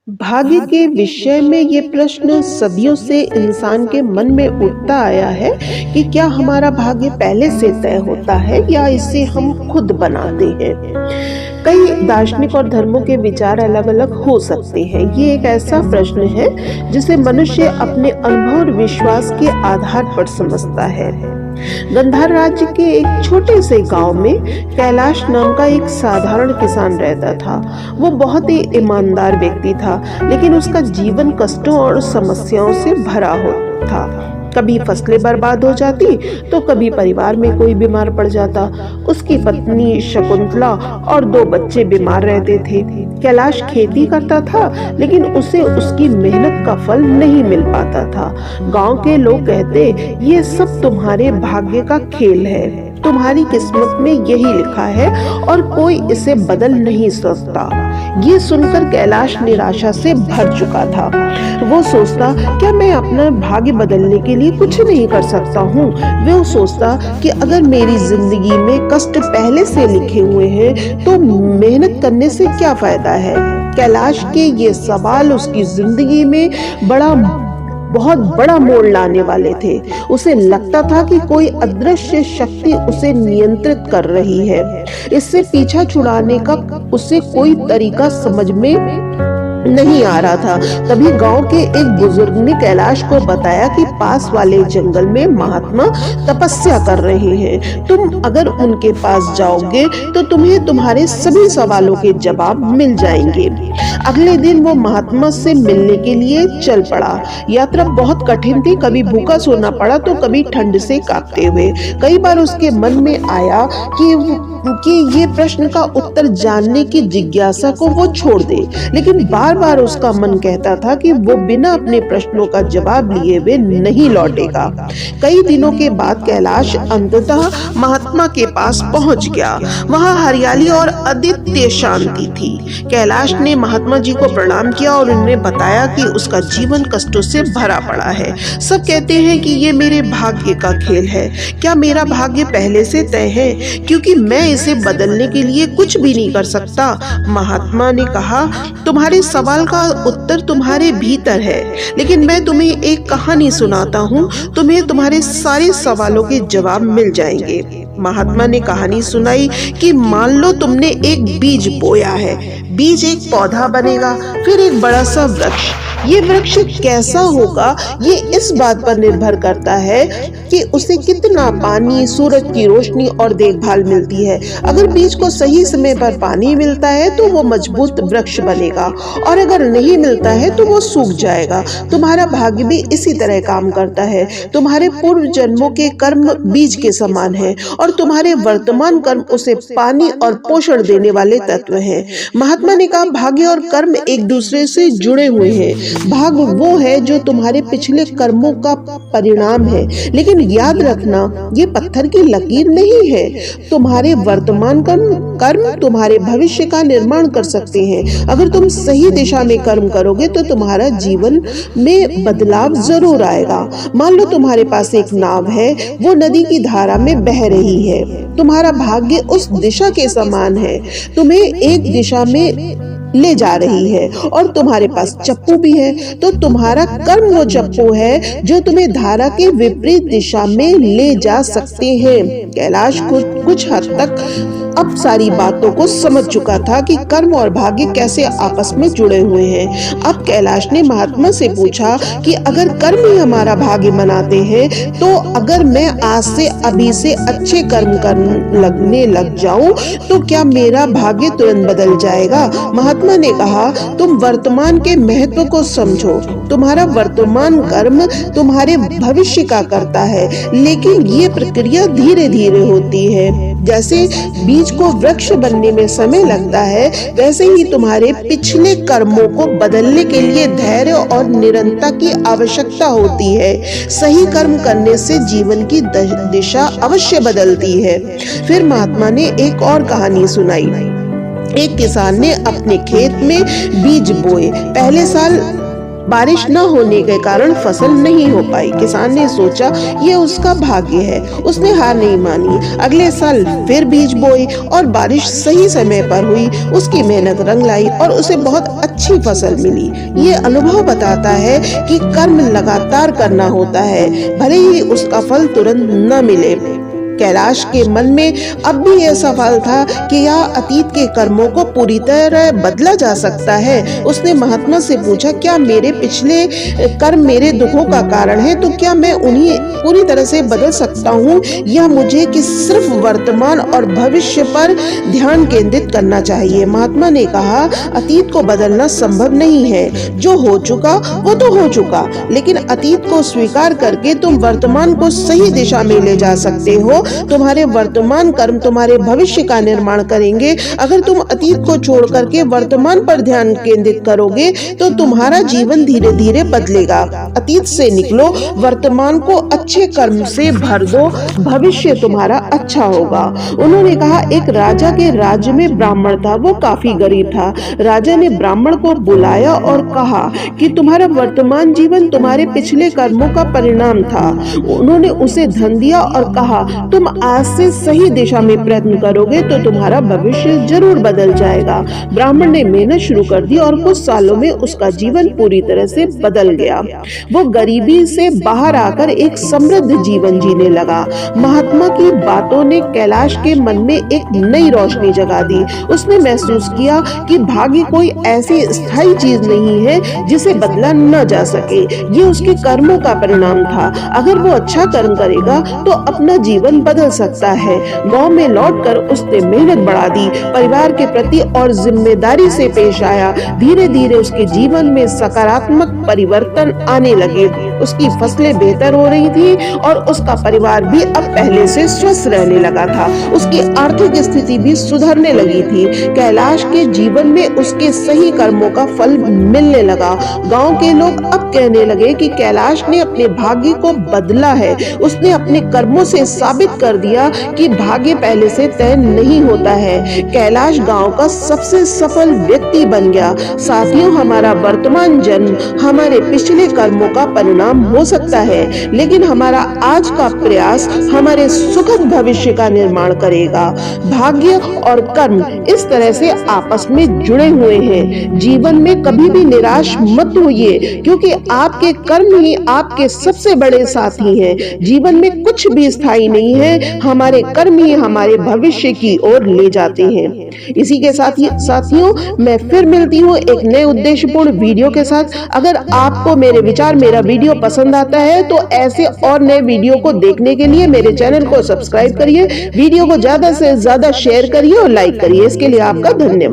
भाग्य के विषय में ये प्रश्न सदियों से इंसान के मन में उठता आया है कि क्या हमारा भाग्य पहले से तय होता है या इसे हम खुद बनाते हैं। कई दार्शनिक और धर्मों के विचार अलग-अलग हो सकते हैं। ये एक ऐसा प्रश्न है जिसे मनुष्य अपने अनुभव और विश्वास के आधार पर समझता है। गंधार राज्य के एक छोटे से गांव में कैलाश नाम का एक साधारण किसान रहता था। वो बहुत ही ईमानदार व्यक्ति था, लेकिन उसका जीवन कष्टों और समस्याओं से भरा हो था। कभी फसलें बर्बाद हो जाती तो कभी परिवार में कोई बीमार पड़ जाता। उसकी पत्नी शकुंतला और दो बच्चे बीमार रहते थे। कैलाश खेती करता था, लेकिन उसे उसकी मेहनत का फल नहीं मिल पाता था। गांव के लोग कहते, ये सब तुम्हारे भाग्य का खेल है, तुम्हारी किस्मत में यही लिखा है और कोई इसे बदल नहीं सकता। ये सुनकर कैलाश निराशा से भर चुका था। वो सोचता, क्या मैं अपना भाग्य बदलने के लिए कुछ नहीं कर सकता हूँ। वो सोचता कि अगर मेरी जिंदगी में कष्ट पहले से लिखे हुए हैं तो मेहनत करने से क्या फायदा है। कैलाश के ये सवाल उसकी जिंदगी में बहुत बड़ा मोड़ लाने वाले थे। उसे लगता था कि कोई अदृश्य शक्ति उसे नियंत्रित कर रही है। इससे पीछा छुड़ाने का उसे कोई तरीका समझ में नहीं आ रहा था। तभी गांव के एक बुजुर्ग ने कैलाश को बताया कि पास वाले जंगल में महात्मा तपस्या कर रहे हैं। तुम अगर उनके पास जाओगे तो तुम्हें तुम्हारे सभी सवालों के जवाब मिल जाएंगे। अगले दिन वो महात्मा से मिलने के लिए चल पड़ा। यात्रा बहुत कठिन थी, कभी भूखा सोना पड़ा तो कभी ठंड से कांपते हुए। कई बार उसके मन में आया कि ये प्रश्न का उत्तर जानने की जिज्ञासा को वो छोड़ दे, लेकिन बार बार उसका मन कहता था कि वो बिना अपने प्रश्नों का जवाब लिए हुए नहीं लौटेगा। कई दिनों के बाद कैलाश अंततः महात्मा के पास पहुंच गया। वहां हरियाली और अद्वितीय शांति थी। कैलाश ने महात्मा जी को प्रणाम किया और उन्हें बताया कि उसका जीवन कष्टों से भरा पड़ा है। सब कहते हैं कि ये मेरे भाग्य का खेल है। क्या मेरा भाग्य पहले से तय है, क्योंकि मैं इसे बदलने के लिए कुछ भी नहीं कर सकता। महात्मा ने कहा, तुम्हारे सवाल का उत्तर तुम्हारे भीतर है, लेकिन मैं तुम्हें एक कहानी सुनाता हूँ, तुम्हें तुम्हारे सारे सवालों के जवाब मिल जाएंगे। महात्मा ने कहानी सुनाई कि मान लो तुमने एक बीज बोया है। बीज एक पौधा बनेगा, फिर एक बड़ा सा वृक्ष। ये वृक्ष कैसा होगा ये इस बात पर निर्भर करता है कि उसे कितना पानी, सूरज की रोशनी और देखभाल मिलती है। अगर बीज को सही समय पर पानी मिलता है तो वो मजबूत वृक्ष बनेगा, और अगर नहीं मिलता है तो वो सूख जाएगा। तुम्हारा भाग्य भी इसी तरह काम करता है। तुम्हारे पूर्व जन्मों के कर्म बीज के समान है और तुम्हारे वर्तमान कर्म उसे पानी और पोषण देने वाले तत्व हैं। महात्मा ने कहा, भाग्य और कर्म एक दूसरे से जुड़े हुए हैं। भाग्य वो है जो तुम्हारे पिछले कर्मों का परिणाम है, लेकिन याद रखना ये पत्थर की लकीर नहीं है। तुम्हारे वर्तमान कर्म तुम्हारे भविष्य का निर्माण कर सकते हैं। अगर तुम सही दिशा में कर्म करोगे तो तुम्हारा जीवन में बदलाव जरूर आएगा। मान लो तुम्हारे पास एक नाव है, वो नदी की धारा में बह रही है। तुम्हारा भाग्य उस दिशा के समान है, तुम्हें एक दिशा में ले जा रही है, और तुम्हारे पास चप्पू भी है, तो तुम्हारा कर्म वो चप्पू है जो तुम्हें धारा के विपरीत दिशा में ले जा सकते हैं। कैलाश कुछ हद तक अब सारी बातों को समझ चुका था कि कर्म और भाग्य कैसे आपस में जुड़े हुए हैं। अब कैलाश ने महात्मा से पूछा कि अगर कर्म ही हमारा भाग्य बनाते हैं, तो अगर मैं आज से अभी से अच्छे कर्म करने लग जाऊं तो क्या मेरा भाग्य तुरंत बदल जाएगा। महात्मा ने कहा, तुम वर्तमान के महत्व को समझो। तुम्हारा वर्तमान कर्म तुम्हारे भविष्य का करता है, लेकिन ये प्रक्रिया धीरे धीरे होती है। जैसे बीज को वृक्ष बनने में समय लगता है, वैसे ही तुम्हारे पिछले कर्मों को बदलने के लिए धैर्य और निरंतरता की आवश्यकता होती है। सही कर्म करने से जीवन की दिशा अवश्य बदलती है। फिर महात्मा ने एक और कहानी सुनाई। एक किसान ने अपने खेत में बीज बोए। पहले साल बारिश न होने के कारण फसल नहीं हो पाई। किसान ने सोचा ये उसका भाग्य है। उसने हार नहीं मानी। अगले साल फिर बीज बोई और बारिश सही समय पर हुई। उसकी मेहनत रंग लाई और उसे बहुत अच्छी फसल मिली। ये अनुभव बताता है कि कर्म लगातार करना होता है, भले ही उसका फल तुरंत न मिले। कैलाश के मन में अब भी यह सवाल था कि क्या अतीत के कर्मों को पूरी तरह बदला जा सकता है। उसने महात्मा से पूछा, क्या मेरे पिछले कर्म मेरे दुखों का कारण है, तो क्या मैं उन्हें पूरी तरह से बदल सकता हूँ, या मुझे कि सिर्फ वर्तमान और भविष्य पर ध्यान केंद्रित करना चाहिए। महात्मा ने कहा, अतीत को बदलना संभव नहीं है। जो हो चुका वो तो हो चुका, लेकिन अतीत को स्वीकार करके तुम वर्तमान को सही दिशा में ले जा सकते हो। तुम्हारे वर्तमान कर्म तुम्हारे भविष्य का निर्माण करेंगे। अगर तुम अतीत को छोड़ करके वर्तमान पर ध्यान केंद्रित करोगे तो तुम्हारा जीवन धीरे धीरे बदलेगा। अतीत से निकलो, वर्तमान को अच्छे कर्म से भर दो, भविष्य तुम्हारा अच्छा होगा। उन्होंने कहा, एक राजा के राज्य में ब्राह्मण था। वो काफी गरीब था। राजा ने ब्राह्मण को बुलाया और कहा कि तुम्हारा वर्तमान जीवन तुम्हारे पिछले कर्मों का परिणाम था। उन्होंने उसे धन दिया और कहा, तुम आज से सही दिशा में प्रयत्न करोगे तो तुम्हारा भविष्य जरूर बदल जाएगा। ब्राह्मण ने मेहनत शुरू कर दी और कुछ सालों में उसका जीवन पूरी तरह से बदल गया। वो गरीबी से बाहर आकर एक समृद्ध जीवन जीने लगा। महात्मा की बातों ने कैलाश के मन में एक नई रोशनी जगा दी। उसने महसूस किया कि भाग्य कोई ऐसी स्थायी चीज नहीं है जिसे बदला न जा सके। ये उसके कर्मों का परिणाम था। अगर वो अच्छा कर्म करेगा तो अपना जीवन बदल सकता है। गांव में लौटकर उसने मेहनत बढ़ा दी, परिवार के प्रति और जिम्मेदारी से पेश आया। धीरे धीरे उसके जीवन में सकारात्मक परिवर्तन आने लगे। उसकी फसलें बेहतर हो रही थी और उसका परिवार भी अब पहले से स्वस्थ रहने लगा था। उसकी आर्थिक स्थिति भी सुधरने लगी थी। कैलाश के जीवन में उसके सही कर्मों का फल मिलने लगा। गांव के लोग अब कहने लगे कि कैलाश ने अपने भाग्य को बदला है। उसने अपने कर्मों से साबित कर दिया कि भाग्य पहले से तय नहीं होता है। कैलाश गांव का सबसे सफल व्यक्ति बन गया। साथियों, हमारा वर्तमान जन्म हमारे पिछले कर्मों का परिणाम हो सकता है, लेकिन हमारा आज का प्रयास हमारे सुखद भविष्य का निर्माण करेगा। भाग्य और कर्म इस तरह से आपस में जुड़े हुए हैं। जीवन में कभी भी निराश मत होइए, क्योंकि आपके कर्म ही आपके सबसे बड़े साथी हैं। जीवन में कुछ भी स्थायी नहीं है, हमारे कर्म ही हमारे भविष्य की ओर ले जाते हैं। इसी के साथ साथियों, मैं फिर मिलती हूँ एक नए उद्देश्यपूर्ण वीडियो के साथ। अगर आपको मेरे विचार, मेरा वीडियो पसंद आता है तो ऐसे और नए वीडियो को देखने के लिए मेरे चैनल को सब्सक्राइब करिए, वीडियो को ज्यादा से ज्यादा शेयर करिए और लाइक करिए। इसके लिए आपका धन्यवाद।